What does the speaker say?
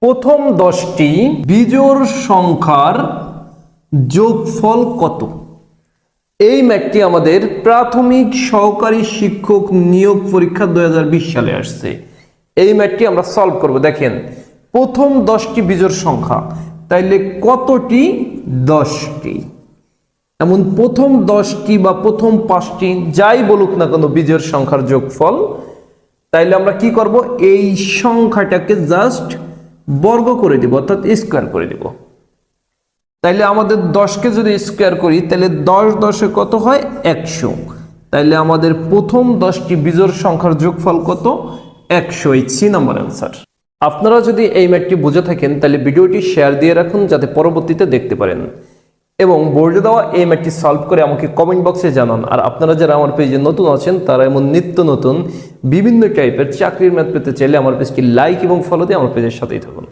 প্রথম 10টি বিজোড় সংখ্যার যোগফল কত? এই ম্যাথটি আমাদের প্রাথমিক সহকারী শিক্ষক নিয়োগ পরীক্ষা 2020 সালে আসছে। এই ম্যাথটি আমরা সলভ করব। দেখেন, প্রথম 10টি বিজোড় সংখ্যা, তাইলে কতটি 10টি, এমন প্রথম 10টি বা প্রথম 5টি যাই বলুক না কেন বিজোড় সংখ্যার যোগফল, তাইলে আমরা কি করব, এই সংখ্যাটাকে জাস্ট বর্গ করে দিব, অর্থাৎ স্কয়ার করে দিব। তাইলে আমাদের 10কে যদি স্কয়ার করি তাহলে 10 10 কত হয় 100। তাইলে আমাদের প্রথম 10টি বিজোড় সংখ্যার যোগফল কত? 100। এই 3 নম্বর অ্যান্সার। আপনারা যদি এই ম্যাথটি বুঝে থাকেন তাহলে ভিডিওটি শেয়ার দিয়ে রাখুন যাতে পরবর্তীতে দেখতে পারেন, এবং বোর্ডে দেওয়া এই ম্যাথটি সলভ করে আমাকে কমেন্ট বক্সে জানান। আর আপনারা যারা আমার পেজে নতুন আছেন তারা এমন নিত্য নতুন বিভিন্ন টাইপের চাকরির ম্যাথ পেতে চাইলে আমার পেজটি লাইক এবং ফলো দিয়ে আমার পেজের সাথেই থাকুন।